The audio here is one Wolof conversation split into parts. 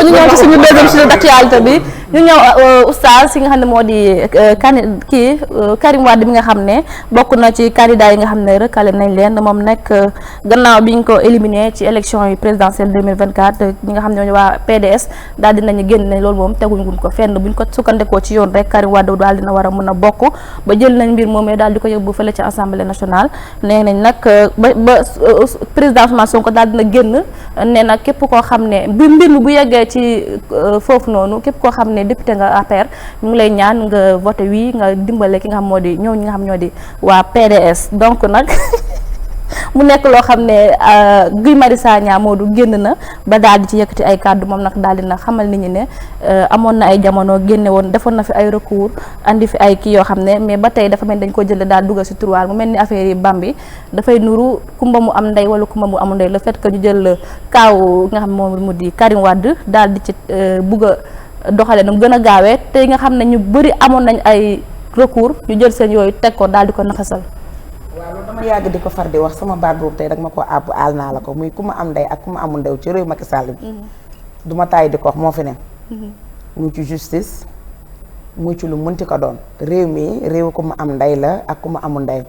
ñu ñëw ci suñu deuxième sujet d'actualité bi ñu ñëw oustaz si nga xam ne moo di Karim Wade bi nga xam ne bokk na ci candidat yi nga xam ne recalé nañ leen moom nag gannaaw bi ñu ko éliminé ci élection yi présidentielle 2024 ñi nga xam ne waa PDS daal dinañu génn nañ loolu moom teguñ ko fenn buñ ko sukkandikoo ci yoon rek Karim Wade daal dina war a mën a bokk ba jël nañ mbir moom daal di ko yóbbu fële ci assemblée nationale nee nañ nag ba président Ousmane Sonko daal dina génn nee na képp koo xam ne mbir mi bu yeggee ci foofu noonu képp koo xam ne député nga APR ñu ngi lay ñaan nga voté oui nga dimbale ki nga xam moo di ñoo ñi nga xam ñoo di waa PDS donc nag mu nekk loo xam ne Guy Marius Sagna Modou génn na ba daal di ci yëkkati ay kàddu moom nag daal dina xamal nit ñi ne amoon na ay jamono génne woon defoon na fi ay recours andi fi ay kii yoo xam ne mais ba tey dafa mel dañ ko jël daal dugal si tiroir mu mel ni affaire yi Bambi dafay nuru kumba mu am ndey wala kumba mu amul ndey le fait que ñu jël kaaw nga xam moom mu di Karim Wade daal di ci bugg a doxale nam gën a gaawee te nga xam ne ñu bëri amoon nañ ay recours ñu jël seen yooyu teg ko daal di ko naxasal. waaw loolu dama yàgg di ko far di wax sama baat boobu tey rek ma ko àbb aal naa la ko muy ku ma am ndey ak ku ma amul ndey ci réew Macky Sall bi du ma tàyyi di ko wax moo fi ne muy ci justice muy ci lu mënti ko doon réew mi réew ku ma am ndey la ak ku ma amul ndey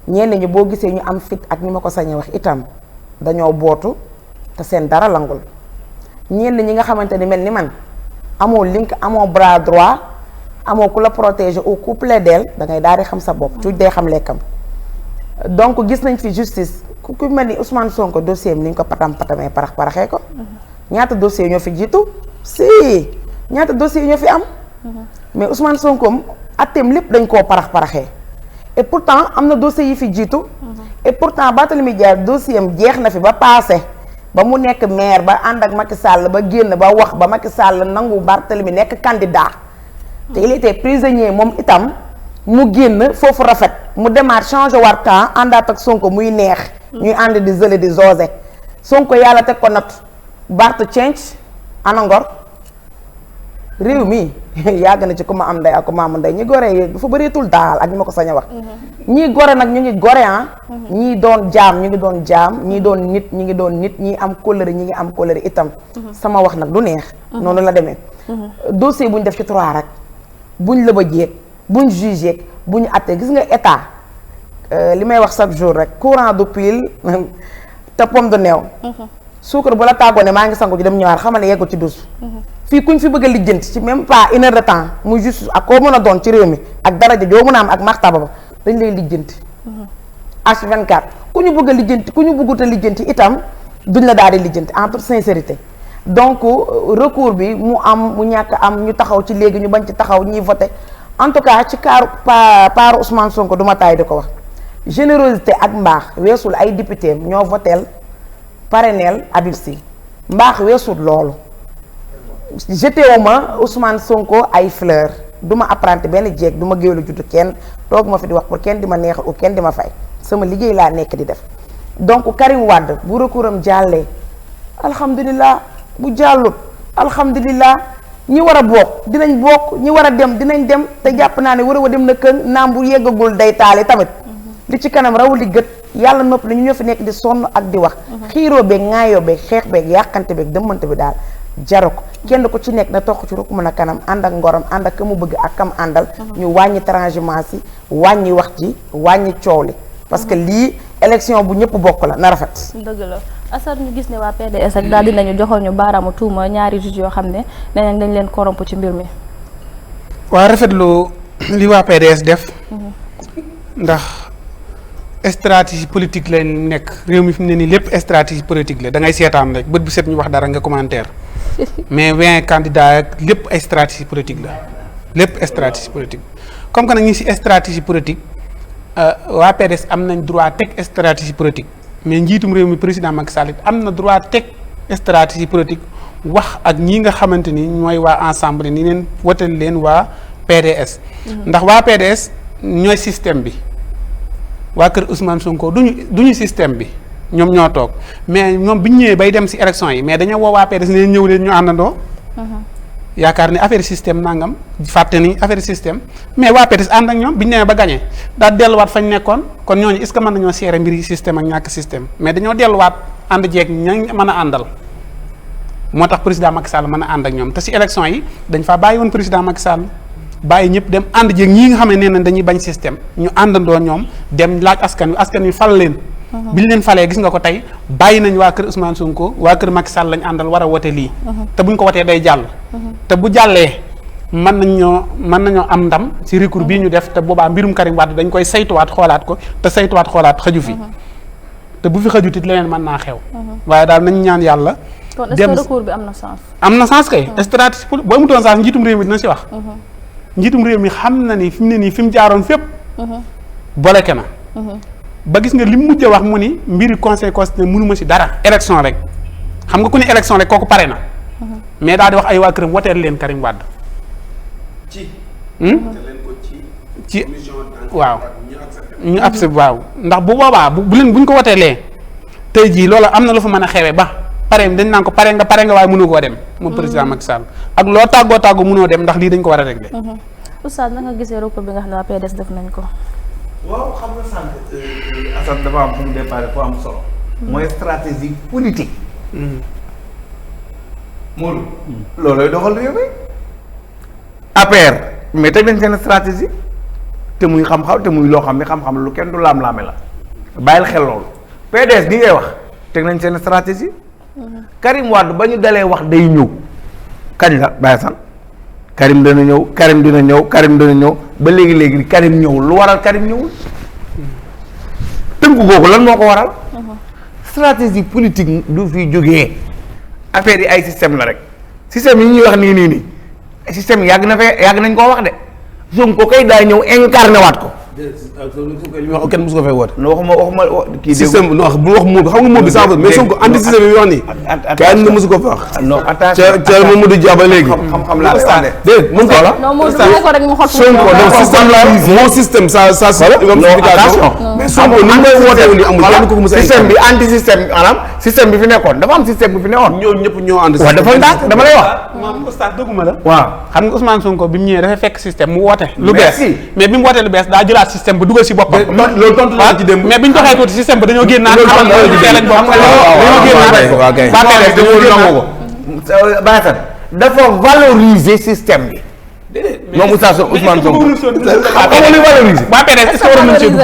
ñenn ñi boo gisee ñu am fit ak ni ma ko sañee wax itam dañoo bootu te seen dara langul ñenn ñi nga xamante ni mel ni man amoo link amoo bras droit amoo ku la protéger au coup plaidel da ngay daal di xam sa bopp tuuti day xam lekkam donc gis nañ fi justice ku mel ni Ousmane Sonko dossier am ni ñu ko patamee paraxee ko ñaata dossier ñoo fi jiitu ñaata dossier ñoo fi am mais Ousmane Sonko atteem lépp dañ koo paraxee et pourtant am na dossier yi fi jiitu et pourtant Barthélémy Dias dossier am jeex na fi ba passé ba mu nekk maire ba ànd ak Macky Sall ba génn ba wax ba Macky Sall nangu Barthélémy nekk candidat te il était prisonnier moom itam mu génn foofu rafet mu demaat changé war temps àndaat ak Sonko muy neex ñuy ànd di zële di zoose Sonko yàlla teg ko nat Barth change ana ngor réew mi yàgg na ci ku ma am ndey ak ku ma amul ndey ñi gore dafa bëreetul daal ak ñi ma ko sañ a wax ñii gore nag ñu ngi gore ñii doon jaam ñu ngi doon jaam ñii doon nit ñi ngi doon nit ñii am kóllëre ñi ngi am kóllëre itam sama wax nag du neex noonu la demee dossier bu ñu def ci 3 rek buñ la ba jéeg buñ jugé buñ attee gis nga état li may wax chaque jour rek courant du pile te pomme de neew suukar bu la tàggoo ne maa ngi sangu ji dem ñëwaat xamal ne yeggul ci dus fii kuñ fi bëgg a lijjanti ci même pas 1 heure de temps muy juste ak koo mën a doon ci réew mi ak daraja joo mën a am ak martaba ba dañ lay lijjanti H24 ku ñu bëgg a lijjanti ku ñu bëggut a lijjanti itam duñ la daal di lijjanti en toute sincérité donc recours bi mu am mu ñàkk am ñu taxaw ci léegi ñu bañ ci taxaw ñiy voté en tout cas ci paaru Ousmane Sonko du ma taay di ko wax générosité ak mbaax weesul ay député ñoo voteel parrainel Habib Sy mbaax weesul loolu jetéwuma Ousmane Sonko ay fleur du ma apprenti benn jeeg du ma géwélu juddu kenn toog ma fi di wax pour kenn di ma neexal ou kenn di ma fay sama liggéey laa nekk di def donc Karim Wade bu recours am jàllee alhamdulilah bu jàllut alhamdulilah ñi war a bokk dinañ bokk ñi war a dem dinañ dem te jàpp naa ne war a dem na kën naam bu yeggagul day taali tamit li ci kanam rawu li gët yàlla nopp li ñu ñoo fi nekk di sonn ak di wax xiiroo beeg ŋaayoo beeg xeex beeg yàqante beeg dëmmante bi daal jaru ko kenn ku ci nekk na toq ci rukk mën a kanam ànd ak ngorom ànd ak ka mu bëgg ak kam àndal ñu wàññi transhumance yi wàññi wax ji wàññi coow li parce que lii élection bu ñëpp bokk la na rafet dëgg la Assane ñu gis ne waa PDS ak daal dinañu joxoon ñu baaraamu tuuma ñaari juge yoo xam ne nee dañ leen corrompre ci mbir mi waa rafetlu li waa PDS def ndax stratégie politique lañ nekk réew mi fi mu ne nii lépp stratégie politique la da ngay seetaan rek bët bu set ñu wax dara nga commentaire mais 20 candidats ak lépp ay stratégie politique la lépp stratégie politique comme que nag ñu si stratégie politique waa PDS am nañ droit teg stratégie politique mais njiitum réew mi président Macky Sall am na droit teg stratégie politique wax ak ñi nga xamante ni ñooy waa ensemble ni leen wotal leen waa PDS ndax waa PDS ñooy système bi waa kër Ousmane Sonko duñu système bi ñoom ñoo toog mais ñoom bi ñu ñëwee bay dem ci élection yi mais dañoo woo waa PDS ne ñëw leen ñu àndandoo yaakaar ni affaire système nangam fàtte ni affaire système mais waa PDS ànd ak ñoom bi ñu demee ba gagné daal delluwaat fañ nekkoon kon ñooñu est-ce que mën nañoo seere mbiri système ak ñàkk système mais dañoo delluwaat ànd jeeg ña mën a àndal moo tax président Macky Sall mën a ànd ak ñoom te si élection yi dañ faa bàyyi woon président Macky Sall bàyyi ñëpp dem ànd jéeg ñii nga xam ne nee nañ dañuy bañ système ñu àndandoo ñoom dem laaj askan wi fal leen. bi ñu leen falee gis nga ko tey bàyyi nañ waa kër Ousmane Sonko waa kër Macky Sall lañ àndal war a wote lii. te buñ ko wotee day jàll. te bu jàllee mën nañoo am ndam si recours bii ñu def te boobaa mbirum Karim Wade dañ koy saytuwaat xoolaat ko te saytuwaat xoolaat xaju fi. te bu fi xajutit leneen mën naa xew. waaye daal nañ ñaan yàlla. kon est-ce que recours bi am na sens. am na sens kay. stratégie pour boo amutoon sens njiitum réew mi dina si wax. njiitum réew mi xam na ni fi mu ne nii fi mu jaaroon fépp. boleke na. ba gis nga li mu mujjee wax mu ni mbiri conseil constitutionnel mënuma si dara. élection rek xam nga ku ne élection rek kooku pare na. mais daal di wax ay waa këram woteel leen Karim Wade. ci waaw. ñu accepté waaw ndax bu boobaa buñ ko woteelee tey jii loolu am na lu fa mën a xewe ba pare dañ naan ko pare nga waaye mënu koo dem moom président Macky Sall ak loo tàggoo mënoo dem ndax lii dañ ko war a régler. Oustaz na nga gisee recours bi nga xam ne waa PDS def nañ ko. waaw xam nga sànq Assane dafa am fu mu départ fu am solo. mooy stratégie politique. Modou. loolooy doxal réew mi. APR mais teg nañ seen stratégie te muy xam-xam te muy loo xam ne xam-xam lu kenn du laam-laame la bàyyil xel loolu PDS ni ngay wax teg nañ seen stratégie. Karim Wade ba ñu dalee wax day ñëw kañ la bàyyi san Karim dana ñëw Karim dina ñëw ba léegi Karim ñëwul lu waral Karim ñëwul tënku googu lan moo ko waral stratégie politique du fi jógee affaire yi ay système la rek système yi ñuy wax nii système yàgg nañ koo wax de Sonko kay daa ñëw incarné waat ko. li wax kenn mosu ko fay woote. waxuma kii système non bu wax Modou xam nga Modou sans mais Sonko anti système yi wax nii. kenn mosu ko fa wax. non attention ca Mamadou Dia ba léegi. xam-xam laa lay wax de. déedéet mën ko la. non Modou may ko rek mu xool fu mu Sonko donc système la moo système sa attention mais Sonko ni mu koy wootee ni amul kenn ko ko mos a système bi anti système maanaam système bi fi nekkoon dafa am système bi fi nekkoon. ñoo ñëpp ñoo ànd. waaw dafa ndànk dama lay wax. maam Oustaz dëgguma la. waaw xam nga Ousmane Sonko bi mu ñëwee dafay fekk système mu woote. lu bees Merci. mais bi mu wootee lu bees daa jëlaat système ba dugal si boppam. loolu tontu la ci dem mais bi ñu doxee tuuti système ba dañoo génnaat. Bassane dafa valoriser système bi. moom Oustaz Ousmane Sonko xam nga lu valoriser. waa PDS est-ce que waroon nañu cee dugg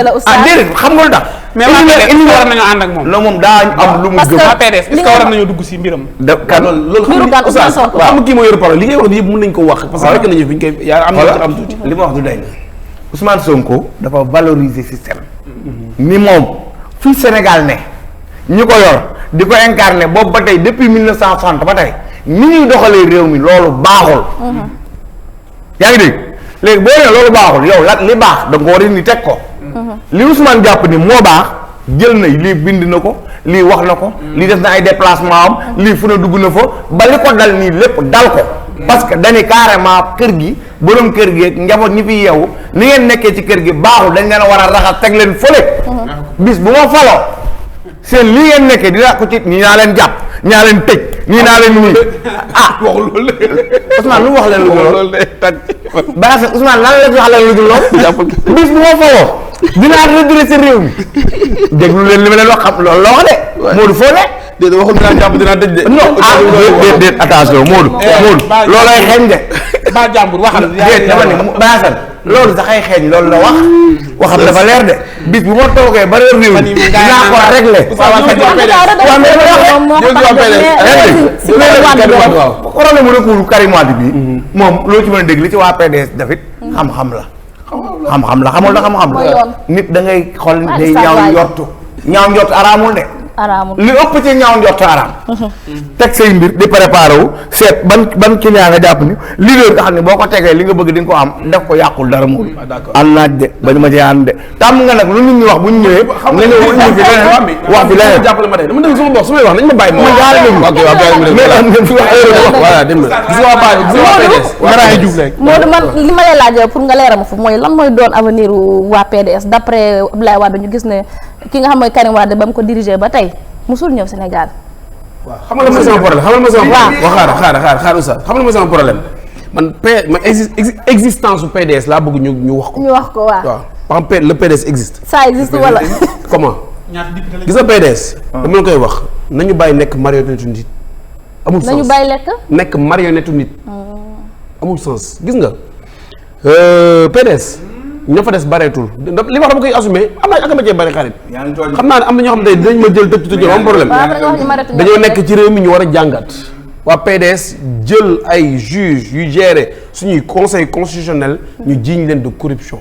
déedéet xam nga lu tax. mais waa PDS est-ce que war nañoo ànd ak moom. non moom daa am lu mu parce gëm. que waa PDS est-ce que war nañoo dugg si mbiram. loolu mbiru kan Ousmane Sonko. xam nga kii moo yor parole li ngay wax ni yëpp mën nañ ko wax parce que fekk nañu fi ñu koy yaa am na am tuuti li ma wax du dañ Ousmane Sonko dafa valoriser système ni moom fii Sénégal ne ñi ko yor di ko incarné boobu ba tey depuis 1960 ba tey ni ñuy doxalee réew mi loolu baaxul. yaa ngi dégg léegi boo nee loolu baaxul yow li baax da nga ko war a ni teg ko. li Ousmane jàpp ni moo baax jël na lii bind na ko lii wax na ko. lii def na ay déplacement am lii fu ne dugg na fa ba li ko dal nii lépp dal ko. parce que dañuy carrément kër gi borom kër gi ak njaboot ñi fi yeewu ni ngeen nekkee ci kër gi baaxul dañ leen a war a raxas teg leen fële. bis bu ma faloo seen li ngeen nekkee dinaa ko ci ñii naa leen jàpp ñaa leen tëj ñii naa leen nii ah waxul loolu Ousmane lu mu wax leen lu dul loolu loolu day tag Bassane Ousmane lan la wax leen lu dul loolu bis bu ma faloo dinaa redresser réew mi déglu leen li ma leen wax xam loolu la wax de Modou foo ne déedéet waxul dinaa jàpp dinaa dëj de non ah déet attention Modou loolay xeeñ de ba jàmbur waxal. déet dama ne Bassane loolu sax ay xeeñ loolu la wax waxam dafa leer de bis bu ma toogee ba réew mi dinaa ko réglé problème mu recours Karim Wade bi moom loo ci mën a dégg li ci waa PDS dafit xam-xam la xam-xam la xamul la xam-xam la nit da ngay xool day ñaaw njortu araamul de araamul li ëpp ci ñaaw njortu araam teg say mbir di préparé wu seet ban client nga jàpp ni leader nga xam ne boo ko tegee li nga bëgg di nga ko am def ko yàqul dara moom ànd naaj de bañu ma ci ànd de tàmm nga nag lu nit ñi wax bu ñu ñëwee nga ñëw indi fi leneen wax fi leneen jàppale ma tey dama dem sama bopp su may wax nañ ma bàyyi ma man jaare déglu ok waaw bàyyi ma mais la ngeen fi wax voilà dem na gis nga waa bàyyi gis nga waa PDS Ngaraay Diouf rek. Modou man li ma lay laaj pour nga leeral ma foofu mooy lan mooy doon avenir waa PDS d'après Abdoulaye Wade ñu gis ne ki nga xam mooy Karim Wade ba mu ko dirigé ba tey musul ñëw Sénégal. waaw xam nga la mooy sama problème xam nga la mooy sama problème waaw xaar oustaz xam nga la mooy sama problème man existence su PDS laa bëgg ñu wax ko ñu wax ko waaw. waaw par exemple le PDS existe ça existe wala. comment gis nga PDS dama la koy wax nañu bàyyi nekk marionnette nit amul sens nañu bàyyi lekk. nekk marionnette nit. amul sens gis nga PDS ñoo fa des bareetul li wax dama koy assumer am na ak ma cee bari xarit. xam naa ne am na ñoo xam ne dinañ ma jël tëj am problème. dañoo nekk ci réew mi ñu war a jàngat. waa PDS jël ay juges yu gérer suñuy conseil constitutionnel ñu jiiñ leen de corruption.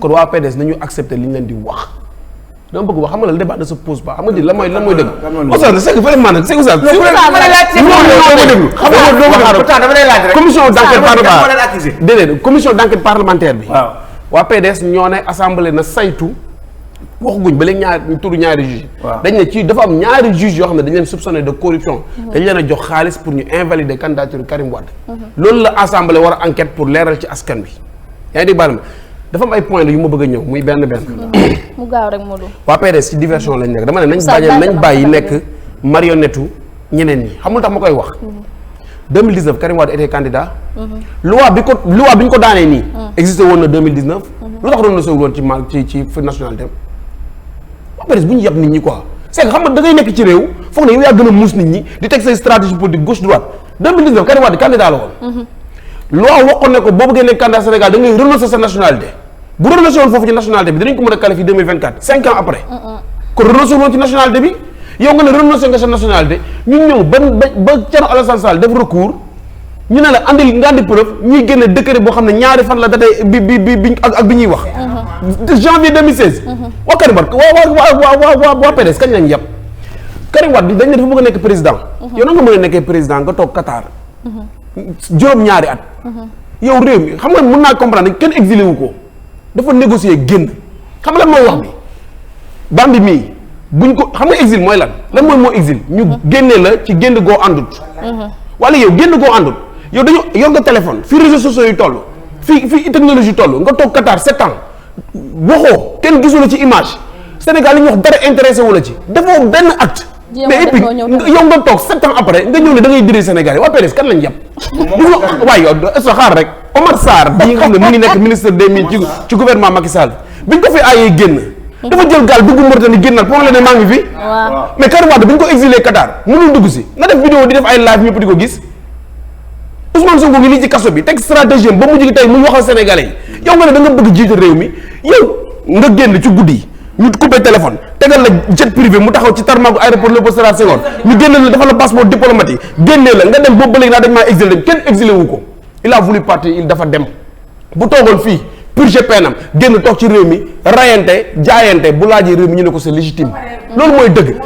kon waa PDS nañu accepter li ñu leen di wax. dama bëgg wax xam nga le débat ne se pose pas xam nga di lan mooy dëgg. Oustaz c'est que vraiment nag c'est Oustaz. commission d'enquête parlementaire déedéet commission d'enquête parlementaire bi. waa PDS ñoo ne assemblée na saytu waxaguñ ba léegi turu ñaari juge dañ ne ci dafa am ñaari juge yoo xam ne dañ leen soupçonné de corruption. dañ leen a jox xaalis pour ñu invalider candidature Karim Wade. loolu la assemblée war a enquête pour leeral ci askan bi yaa ngi dégg baal ma dafa am ay points yu ma bëgg a ñëw muy benn. mu gaaw rek Modou. waa PDS ci diversion lañ nekk dama ne nañ bàyyi nekk marionnette ñeneen ñi xam nga tax ma koy wax. 2019 Karim Wade était candidat. loi bi ñu ko daanee nii. existé woon na 2019. lu tax doon na sowul woon ci nationalité am. waa PDS bu ñu yab nit ñi quoi c'est que xam nga da ngay nekk ci réew foog ne yow yaa gën a muus nit ñi di teg say stratégie politique gauche droite 2019 Karim Wade candidat la woon. loi waxoon ne ko boo bëggee nekk candidat Sénégal da ngay renoncer sa nationalité. bu renoncé woon foofu ci nationalité bi dinañ ko mën a qualifier 2024 5 ans après. kon renoncé woon ci nationalité bi yow nga ne renoncé nga sa nationalité ñu ñëw ba Thierno Alassane Sall def recours ñu ne la nga andi preuve ñuy génne décret boo xam ne ñaari fan la datee bi ak bi ñuy wax. janvier 2016. waa Karim Wade waa PDS kañ lañ yàpp Karim Wade dañ ne dafa bëgg a nekk président. yow na nga mën a nekkee président nga toog Qatar. juróom-ñaari at. yow réew mi xam nga mën naa comprendre kenn exilé wu ko. dafa négocier génn xam nga lan mooy wax bi bandi mii buñ ko xam nga exil mooy lan mooy moo exil ñu génnee la ci génn goo àndut wala yow génn goo àndut yow dañu yor nga téléphone fii réseaux sociaux yi toll fii technologie toll nga toog Qatar 7 ans waxoo kenn gisu la ci image Sénégal li ñu wax dara intéressé wu la ci defoo benn acte mais et puis yow nga toog 7 ans après nga ñëw ne da ngay diri Sénégal yi waa PDS kan lañ yàpp waaye yow sa xaar rek Omar Sarr bi nga xam ne mu ngi nekk ministre des mines ci gouvernement Macky Sall biñ ko fi aayee génn dafa jël gaal dugg Mauritanie génnal pour la ne maa ngi fi mais Karim Wade bi ñu ko exilé Qatar mënul dugg si na def vidéo di def ay live ñëpp di ko gis Ousmane Sonko ngi lii ci kaso bi teg stratégie ba mu jigi tey muy waxal sénégalais yi yow nga ne da nga bëgg jiite réew mi yow nga génn ci guddi yi ñu coupé téléphone tegal la jet privé mu taxaw ci tarmagu aéroport Léopold Sédar Senghor ñu génne la dafa la passeport diplomatique génnee la nga dem boobu ba léegi naa dañ maa exilé dem kenn exilé wu ko il a voulu partir il dafa dem bu toogoon fii purger penam génn toog ci réew mi rayante jaayante bu laajee réew mi ñu ne ko c'est légitime loolu mooy dëgg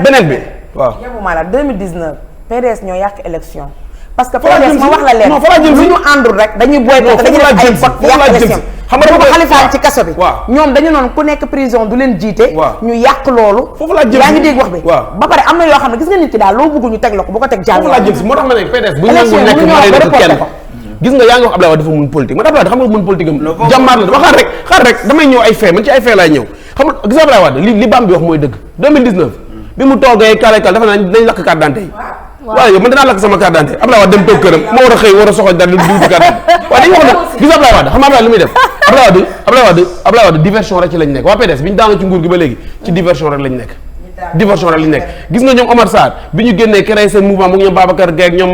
beneen bi waaw. yebuma la 2019 PDS ñoo yàq élection parce que PDS ma wax la leen lu ñu àndul rek dañuy boycotté dañuy def ay vote yàq élection xam nga Khalifa ci kaso bi ñoom dañu noonu ku nekk prison du leen jiite ñu yàq loolu foofu laa jëm yaa ngi dégg wax bi ba pare am na yoo xam ne gis nga nit ki daal loo bëgg ñu teg la ko bu ko teg jàll foofu laa jëm si moo tax ma ne PDS bu ñu nangu nekk marionnette kenn gis nga yaa ngi wax Abdoulaye Wade dafa mun politique man Abdoulaye Wade xam nga mun politique am jàmbaar la dama xaar rek damay ñëw ay fait man ci ay fait laay ñëw xam nga gis nga Abdoulaye Wade li bam bi wax mooy dëgg 2019 bi mu toogee kalekal dafa nañ lakk carte d'identité yi waaw yow man dinaa lakk sama carte d'identité Abdoulaye Wade dem toog këram moo war a xëy war a soxoj daal di dugg ci carte d'identité waaw dañu wax ne gis Abdoulaye Wade xam nga Abdoulaye li muy def Abdoulaye Wade diversion rek ci lañ nekk waa PDS bi ñu daanoo ci nguur gi ba léegi ci diversion rek lañ nekk gis nga ñoom Omar Sarr bi ñu génnee créé seen mouvement mu ngi ñoom Babacar Gueye ak ñoom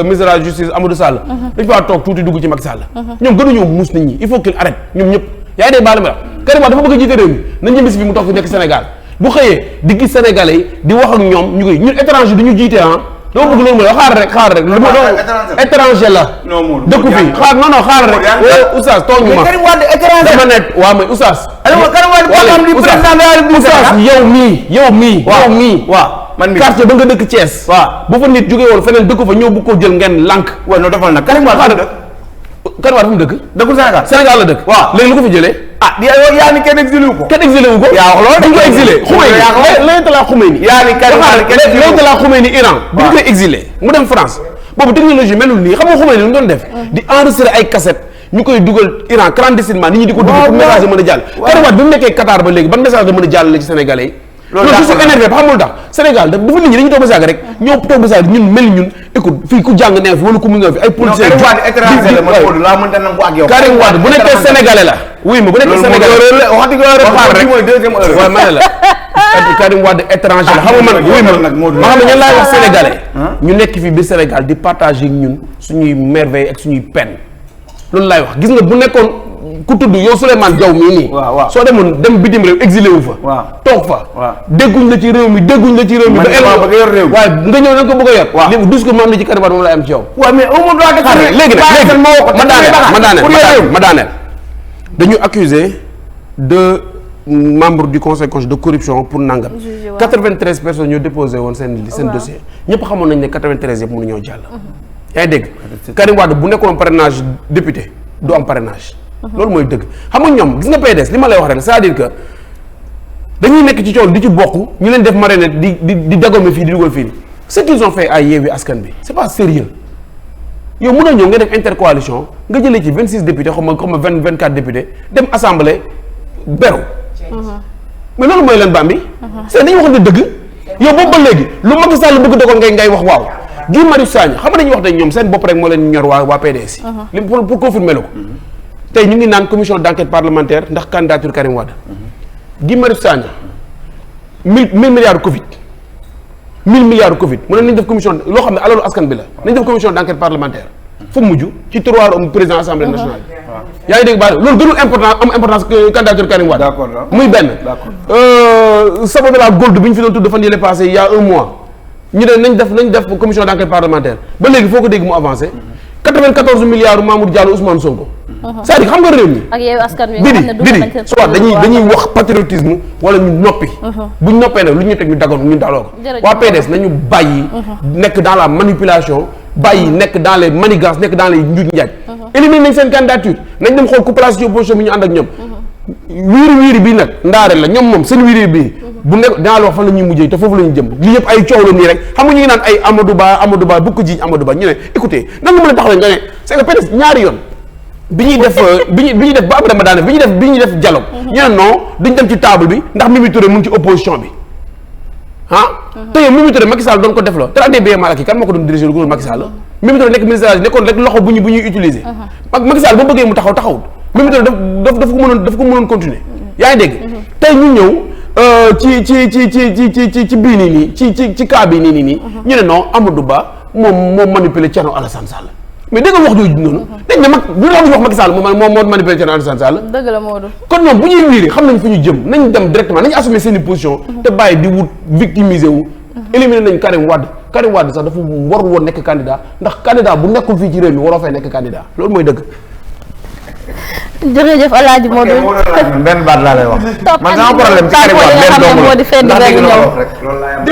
ministre de la justice Amadou Sall dañ faa toog tuuti dugg ci Macky Sall ñoom gënuñoo muus nit ñi il faut qu'il arrête ñoom ñëpp yaa ngi dee baal ma la Karim Wade dafa bëgg a jiite réew mi nañ ñëmbis bi mu toog fi nekk Sénégal bu xëyee di gis Sénégalais yi di wax ak ñoom ñu koy ñun étranger du ñu jiite dama bëgg loolu mooy xaar rek lu ma doon étranger la dëkku fii xaar rek oustaz tooñ ma dama nekk waaw mais oustaz yow mii waaw man mii quartier ba nga dëkk Thiès waaw bu fa nit jógee woon feneen dëkku fa ñëw bu ko jël ngeen lànk waaw no defal nag Karim Wade dafa mu dëkk dëkkul Sénégal la dëkk waaw léegi lu ko fi jëlee yaa ni kenn exilé wu ko yaa wax loolu dañ ko exilé Khomeini Ayatollah Khomeini Iran bi ñu koy exilé mu dem France boobu technologie melul nii xam nga Khomeini lu mu doon def di enregistrer ay cassette ñu koy dugal Iran clandestinement nit ñi di ko dugg pour message mën a jàll Karim Wade bi mu nekkee Qatar ba léegi ban message da mën a jàll ci Sénégalais yi loolu je suis énervé ba xamul tax Sénégal dafa nit ñi dañuy toog ba saag rek ñoo toog ba saag ñun mel ñun écoute fii ku jàng neew fi wala ku mu nga fi ay policiers Karim Wade bu nekkee sénégalais la wuy ma bu nekkee sénégalais waxati nga rek waaw ma ne la Karim Wade étranger la xam nga man wuy ma xam ne ñan laay wax sénégalais ñu nekk fii biir Sénégal di partager ak ñun suñuy merveille ak suñuy peine loolu laay wax gis nga bu nekkoon ku tudd yow Souleymane Diaw mii nii soo demoon dem bitim réew exilé wu fa toog fa dégguñ la ci réew mi ba élo waaye nga ñëw na ko bëgg a yor li dus ko ma am ni ci Karim Wade moom lay am ci yow léegi nag ma daaneel dañu accuser deux membres du conseil constitutionnel de corruption pour nangam 93 personnes ñoo déposé woon seen dossier ñëpp xamoon nañ ne 93 yëpp mënu ñoo jàll yaa ngi dégg Karim Wade bu nekkoon parrainage député du am parrainage loolu mooy dëgg xam nga ñoom gis nga PDS li ma lay wax rek c'est-à-dire que dañuy nekk ci coow di ci bokk ñu leen def marionnette di dagome fii di dugal fii ce qu'ils ont fait à Yewwi Askan Wi c'est pas sérieux yow mën a ñëw nga def intercoalition nga jëlee ci 26 députés xaw ma 24 députés dem assemblée beru mais loolu mooy leen Bambi c'est dañuy wax ne dëgg yow boobu ba léegi lu Macky Sall bëgg dogal ngay wax waaw Guy Marius Sagna xam nga dañuy wax ne ñoom seen bopp rek moo leen ñor waa PDS yi pour confirmer la ko tey ñu ngi naan commission d'enquête parlementaire ndax candidature Karim Wade Guy Marius Sagna 1000 milliards Covid 1000 milliards Covid mu ne nañ def commission loo xam ne alalu askan bi la nañ def commission d'enquête parlementaire fu mujj ci tiroir président assemblée nationale yaa ngi dégg baax loolu gënul am importance que candidature Karim Wade muy benn Sabodala Gold bi ñu fi doon tudd fan yële passé il y a un mois ñu ne nañ def commission d'enquête parlementaire ba léegi foo ko dégg mu avancé 94 milliards Mamour Diallo Ousmane Sonko c'est-à-dire xam nga réew mi ak Yewwi Askan Wi bidi soit dañuy wax patriotisme wala ñu noppi buñ noppee nag lu ñu teg ñu dagoon ñu daloo ko waa PDS nañu bàyyi nekk dans la manipulation bàyyi nekk dans les manigances nekk dans les njuuj njaaj éliminer nañ seen candidature nañ dem xool ku place ci opposition bi ñu ànd ak ñoom wiiri bii nag ndaare la ñoom moom seen wiiri bii bu nekk dinaa la wax fan la ñuy mujjee te foofu la ñu jëm lii yëpp ay coow la nii rek xam nga ñu ngi naan ay Amadou Ba bu ko jiiñ Amadou Ba ñu ne écoutez nan nga mën a taxawee nga ne c'est que PDS ñaari yoon bi ñuy def ba Abdou Dane bi ñuy def dialogue ñu ne non duñ dem ci table bi ndax Mimi Touré mu ngi ci opposition bi te yow Mimi Touré Macky Sall doon ko def la traité bien mal ak kan moo ko doon dirigé lu Macky Sall Mimi Touré nekk ministre nekkoon rek loxo bu ñuy utiliser Macky Sall ba bëggee mu taxawut Mimi Touré daf ko mënoon continuer yaa ngi dégg tey ñu ñëw ci bii nii ci cas bi nii ñu ne non Amadou Ba moom manipulé Thierno Alassane Sall mais dégg nga wax jooju noonu dañ ne lu tax ñu wax Macky Sall moo manipulé Thierno Alassane Sall dëgg la Modou kon ñoom bu ñuy wiiri xam nañ fu ñu jëm nañ dem directement nañ assumer seen i position te bàyyi di wut victimiser wu éliminer nañ Karim Wade sax dafa war woon nekk candidat ndax candidat bu nekkul fii ci réew mi waroo fay nekk candidat loolu mooy dëgg jërëjëf El Hadj Modou benn baat laa lay wax man sama problème ci Karim Wade benn dong la moo di fenn